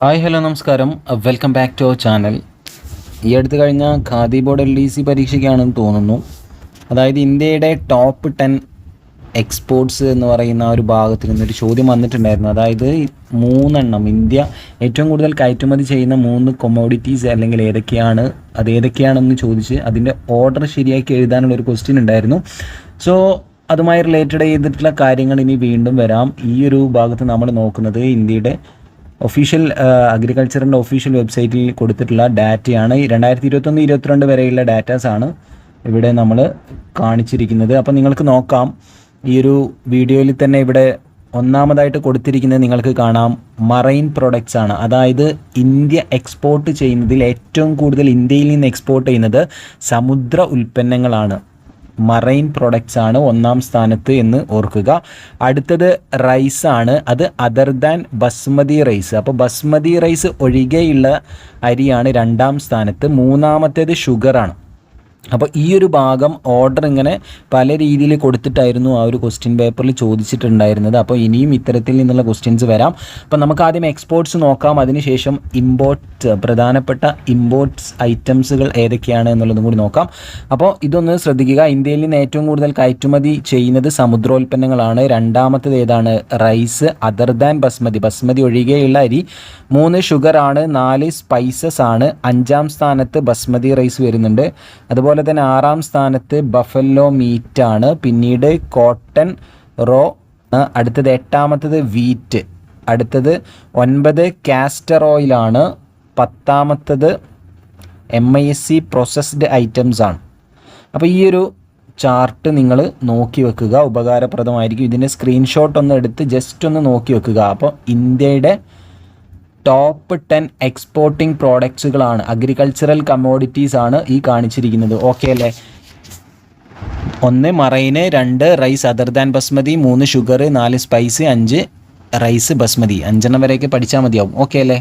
Hi hello നമസ്കാരം, welcome back to our channel. ഈ അടുത്ത് കഴിഞ്ഞ ഖാദി ബോർഡ് LDC പരീക്ഷയ്ക്കാണെന്ന് തോന്നുന്നു. അതായത് ഇന്ത്യയുടെ ടോപ്പ് 10 എക്സ്പോർട്സ് എന്ന് പറയുന്ന ഒരു ഭാഗത്തിൽ നിന്നൊരു ചോദ്യം വന്നിട്ടുണ്ടായിരുന്നു. അതായത് 3 എണ്ണം ഇന്ത്യ ഏറ്റവും കൂടുതൽ കയറ്റുമതി ചെയ്യുന്ന 3 കൊമോഡിറ്റീസ് അല്ലെങ്കിൽ ഏതൊക്കെയാണെന്ന് ചോദിച്ച് അതിൻ്റെ ഓർഡർ ശരിയാക്കി എഴുതാനുള്ള ഒരു ക്വസ്റ്റ്യൻ ഉണ്ടായിരുന്നു. സോ അതുമായി റിലേറ്റഡ് ചെയ്തിട്ടുള്ള കാര്യങ്ങൾ ഇനി വീണ്ടും വരാം. ഈ ഒരു ഭാഗത്ത് നമ്മൾ നോക്കുന്നത് ഇന്ത്യയുടെ ഒഫീഷ്യൽ അഗ്രികൾച്ചറിൻ്റെ ഒഫീഷ്യൽ വെബ്സൈറ്റിൽ കൊടുത്തിട്ടുള്ള ഡാറ്റയാണ്. 2021-22 വരെയുള്ള ഡാറ്റാസാണ് ഇവിടെ നമ്മൾ കാണിച്ചിരിക്കുന്നത്. അപ്പോൾ നിങ്ങൾക്ക് നോക്കാം, ഈ ഒരു വീഡിയോയിൽ തന്നെ ഇവിടെ ഒന്നാമതായിട്ട് കൊടുത്തിരിക്കുന്നത് നിങ്ങൾക്ക് കാണാം, മറൈൻ പ്രൊഡക്ട്സ് ആണ്. അതായത് ഇന്ത്യ എക്സ്പോർട്ട് ചെയ്യുന്നതിൽ ഏറ്റവും കൂടുതൽ ഇന്ത്യയിൽ നിന്ന് എക്സ്പോർട്ട് ചെയ്യുന്നത് സമുദ്ര ഉൽപ്പന്നങ്ങളാണ്. മറൈൻ പ്രൊഡക്ട്സ് ആണ് ഒന്നാം സ്ഥാനത്ത് എന്ന് ഓർക്കുക. അടുത്തത് റൈസാണ്, അത് അതർ ദാൻ ബസ്മതി റൈസ്. അപ്പോൾ ബസ്മതി റൈസ് ഒഴികെയുള്ള അരിയാണ് 2ാം സ്ഥാനത്ത്. മൂന്നാമത്തേത് ഷുഗറാണ്. അപ്പോൾ ഈ ഒരു ഭാഗം ഓർഡർ ഇങ്ങനെ പല രീതിയിൽ കൊടുത്തിട്ടായിരുന്നു ആ ഒരു ക്വസ്റ്റ്യൻ പേപ്പറിൽ ചോദിച്ചിട്ടുണ്ടായിരുന്നത്. അപ്പോൾ ഇനിയും ഇത്തരത്തിൽ നിന്നുള്ള ക്വസ്റ്റ്യൻസ് വരാം. അപ്പോൾ നമുക്ക് ആദ്യം എക്സ്പോർട്സ് നോക്കാം, അതിനുശേഷം പ്രധാനപ്പെട്ട ഇമ്പോർട്ട്സ് ഐറ്റംസുകൾ ഏതൊക്കെയാണ് എന്നുള്ളതും കൂടി നോക്കാം. അപ്പോൾ ഇതൊന്ന് ശ്രദ്ധിക്കുക. ഇന്ത്യയിൽ നിന്ന് ഏറ്റവും കൂടുതൽ കയറ്റുമതി ചെയ്യുന്നത് സമുദ്രോൽപ്പന്നങ്ങളാണ്. രണ്ടാമത്തേത് ഏതാണ്? റൈസ് അതർ ദാൻ ബസ്മതി ഒഴികെയുള്ള അരി. 3 ഷുഗറാണ്. 4 സ്പൈസസ് ആണ്. 5ാം സ്ഥാനത്ത് ബസ്മതി റൈസ് വരുന്നുണ്ട്. അതുപോലെ തന്നെ 6ാം സ്ഥാനത്ത് ബഫല്ലോ മീറ്റ് ആണ്. പിന്നീട് കോട്ടൺ റോ. അടുത്തത് 8ാമത്തത് വീറ്റ്. അടുത്തത് 9 കാസ്റ്റർ ഓയിലാണ്. 10ാമത്തത് MISC പ്രോസസ്ഡ് ഐറ്റംസ് ആണ്. അപ്പോൾ ഈ ഒരു ചാർട്ട് നിങ്ങൾ നോക്കി വെക്കുക, ഉപകാരപ്രദമായിരിക്കും. ഇതിൻ്റെ സ്ക്രീൻഷോട്ട് ഒന്ന് എടുത്ത് ജസ്റ്റ് ഒന്ന് നോക്കി വെക്കുക. അപ്പോൾ ഇന്ത്യയുടെ ടോപ്പ് 10 എക്സ്പോർട്ടിംഗ് പ്രോഡക്ട്സുകളാണ്, അഗ്രികൾച്ചറൽ കമ്മോഡിറ്റീസ് ആണ് ഈ കാണിച്ചിരിക്കുന്നത്. ഓക്കെ അല്ലേ? 1 marine, 2 rice other than basmati, 3 sugar, 4 spice, 5 rice basmati. 5 വരെയൊക്കെ പഠിച്ചാൽ മതിയാവും. ഓക്കെ അല്ലേ?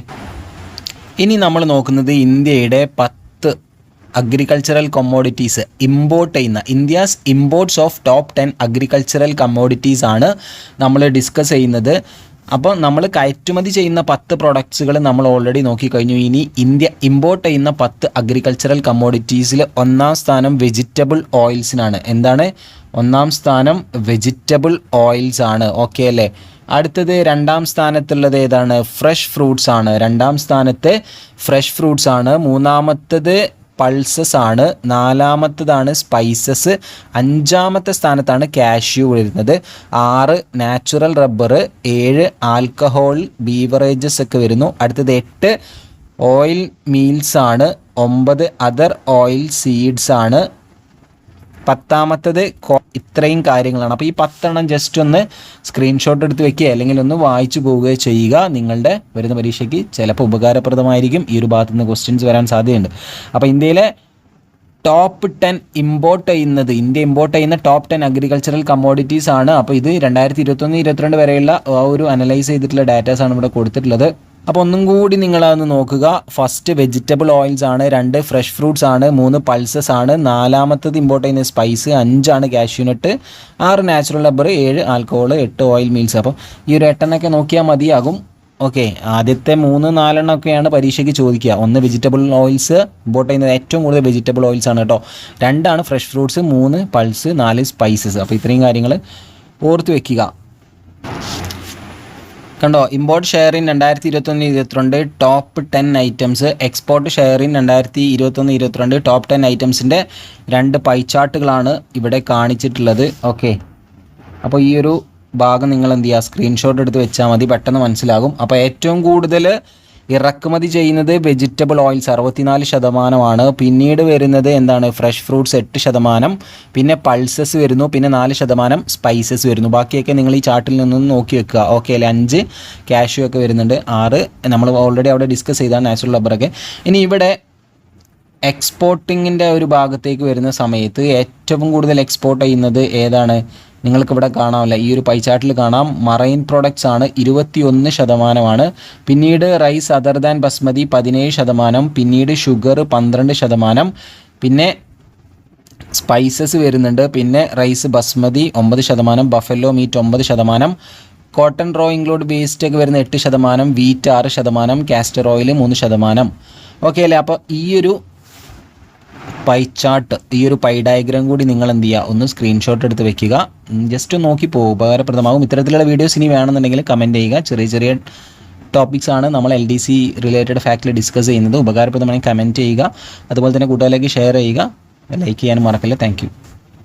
ഇനി നമ്മൾ നോക്കുന്നത് ഇന്ത്യയുടെ 10 അഗ്രികൾച്ചറൽ കമ്മോഡിറ്റീസ് ഇമ്പോർട്ട് ചെയ്യുന്ന India's imports of top 10 agricultural commodities ആണ് നമ്മൾ ഡിസ്കസ് ചെയ്യുന്നത്. അപ്പോൾ നമ്മൾ കയറ്റുമതി ചെയ്യുന്ന 10 പ്രൊഡക്ട്സുകൾ നമ്മൾ ഓൾറെഡി നോക്കിക്കഴിഞ്ഞു. ഇനി ഇന്ത്യ ഇമ്പോർട്ട് ചെയ്യുന്ന 10 അഗ്രികൾച്ചറൽ കമ്മോഡിറ്റീസിൽ 1ാം സ്ഥാനം വെജിറ്റബിൾ ഓയിൽസിനാണ്. എന്താണ് 1ാം സ്ഥാനം? വെജിറ്റബിൾ ഓയിൽസ് ആണ്. ഓക്കെ അല്ലേ? അടുത്തത് 2ാം സ്ഥാനത്തുള്ളത് ഏതാണ്? ഫ്രഷ് ഫ്രൂട്ട്സ് ആണ്. 2ാം സ്ഥാനത്ത് ഫ്രഷ് ഫ്രൂട്ട്സ് ആണ്. 3ാമത്തത് പൾസസ് ആണ്. 4ാമത്തതാണ് സ്പൈസസ്. 5ാമത്തെ സ്ഥാനത്താണ് കാഷ്യൂ വരുന്നത്. 6 നാച്ചുറൽ റബ്ബർ. 7 ആൽക്കഹോൾ ബീവറേജസ് ഒക്കെ വരുന്നു. അടുത്തത് 8 ഓയിൽ മീൽസ് ആണ്. 9 അതർ ഓയിൽ സീഡ്സ് ആണ്. 10ാമത്തത് ഇത്രയും കാര്യങ്ങളാണ്. അപ്പോൾ ഈ 10 ജസ്റ്റ് ഒന്ന് സ്ക്രീൻഷോട്ട് എടുത്ത് വെക്കുക, അല്ലെങ്കിൽ ഒന്ന് വായിച്ചു പോവുകയോ ചെയ്യുക. നിങ്ങളുടെ വരുന്ന പരീക്ഷയ്ക്ക് ചിലപ്പോൾ ഉപകാരപ്രദമായിരിക്കും. ഈ ഒരു ഭാഗത്തു നിന്ന് ക്വസ്റ്റ്യൻസ് വരാൻ സാധ്യതയുണ്ട്. അപ്പോൾ ഇന്ത്യയിലെ ടോപ്പ് 10 ഇന്ത്യ ഇമ്പോർട്ട് ചെയ്യുന്ന ടോപ്പ് 10 അഗ്രികൾച്ചറൽ കമ്മോഡിറ്റീസ് ആണ്. അപ്പോൾ ഇത് 2021-22 വരെയുള്ള ആ ഒരു അനലൈസ് ചെയ്തിട്ടുള്ള ഡാറ്റാസാണ് ഇവിടെ കൊടുത്തിട്ടുള്ളത്. അപ്പോൾ ഒന്നും കൂടി നിങ്ങളതൊന്ന് നോക്കുക. ഫസ്റ്റ് വെജിറ്റബിൾ ഓയിൽസ് ആണ്. 2 ഫ്രഷ് ഫ്രൂട്ട്സ് ആണ്. 3 പൾസസ് ആണ്. 4ാമത്തത് ഇമ്പോർട്ട് ചെയ്യുന്ന spice. 5 cashew nut. 6 natural rubber. 7 alcohol. 8 oil meals. അപ്പോൾ ഈ ഒരു 8 നോക്കിയാൽ മതിയാകും. ഓക്കെ, ആദ്യത്തെ 3-4 ഒക്കെയാണ് പരീക്ഷയ്ക്ക് ചോദിക്കുക. 1 വെജിറ്റബിൾ ഓയിൽസ് ഇമ്പോർട്ട് ചെയ്യുന്നത് ഏറ്റവും കൂടുതൽ വെജിറ്റബിൾ ഓയിൽസ് ആണ് കേട്ടോ. 2 ഫ്രഷ് ഫ്രൂട്ട്സ്. 3 പൾസ്. 4 സ്പൈസസ്. അപ്പോൾ ഇത്രയും കാര്യങ്ങൾ ഓർത്ത് വയ്ക്കുക. കണ്ടോ, import share in 2021-22 top 10 items, export share in 2021-22 top 10 ഐറ്റംസിൻ്റെ 2 പൈ ചാർട്ടുകളാണ് ഇവിടെ കാണിച്ചിട്ടുള്ളത്. ഓക്കെ, അപ്പോൾ ഈ ഒരു ഭാഗം നിങ്ങൾ എന്ത് ചെയ്യുക, സ്ക്രീൻഷോട്ട് എടുത്ത് വെച്ചാൽ മതി, പെട്ടെന്ന് മനസ്സിലാകും. അപ്പോൾ ഏറ്റവും കൂടുതൽ ഇറക്കുമതി ചെയ്യുന്നത് വെജിറ്റബിൾ ഓയിൽസ് 64%. പിന്നീട് വരുന്നത് എന്താണ്? Fresh fruits 8%. പിന്നെ പൾസസ് വരുന്നു. പിന്നെ 4% സ്പൈസസ് വരുന്നു. ബാക്കിയൊക്കെ നിങ്ങൾ ഈ ചാർട്ടിൽ നിന്നും നോക്കി വെക്കുക. ഓക്കെ അല്ലേ? 5 കാഷ്യൂ ഒക്കെ വരുന്നുണ്ട്. 6 നമ്മൾ ഓൾറെഡി അവിടെ ഡിസ്കസ് ചെയ്താണ്, നാച്ചുറൽ റബ്ബറൊക്കെ. ഇനി ഇവിടെ എക്സ്പോർട്ടിങ്ങിൻ്റെ ഒരു ഭാഗത്തേക്ക് വരുന്ന സമയത്ത് ഏറ്റവും കൂടുതൽ എക്സ്പോർട്ട് ചെയ്യുന്നത് ഏതാണ്? നിങ്ങൾക്കിവിടെ കാണാമല്ല, ഈ ഒരു പൈ ചാർട്ടിൽ കാണാം. മറൈൻ പ്രോഡക്ട്സ് ആണ്. 21%. പിന്നീട് റൈസ് അതർ ദാൻ ബസ്മതി 17%. പിന്നീട് ഷുഗർ 12%. പിന്നെ സ്പൈസസ് വരുന്നുണ്ട്. പിന്നെ rice basmati 9%. Buffalo meat 9%. Cotton raw include waste ഒക്കെ വരുന്ന 8%, വീറ്റ് 6%, കാസ്റ്റർ ഓയിൽ 3%. ഓക്കെ അല്ലേ? അപ്പോൾ ഈ ഒരു പൈ ചാർട്ട്, ഈ ഒരു പൈ ഡയഗ്രാം കൂടി നിങ്ങൾ എന്ത് ചെയ്യുക, ഒന്ന് സ്ക്രീൻഷോട്ട് എടുത്ത് വെക്കുക. ജസ്റ്റ് നോക്കി പോകും, ഉപകാരപ്രദമാകും. ഇത്തരത്തിലുള്ള വീഡിയോസ് ഇനി വേണമെന്നുണ്ടെങ്കിൽ കമൻറ്റ് ചെയ്യുക. ചെറിയ ചെറിയ ടോപ്പിക്സ് ആണ് നമ്മൾ LDC റിലേറ്റഡ് ഫാക്റ്റിൽ ഡിസ്കസ് ചെയ്യുന്നത്. ഉപകാരപ്രദമായി കമൻറ്റ് ചെയ്യുക. അതുപോലെ തന്നെ കൂട്ടുകാരിലേക്ക് ഷെയർ ചെയ്യുക. ലൈക്ക് ചെയ്യാനും മറക്കല്ല. താങ്ക്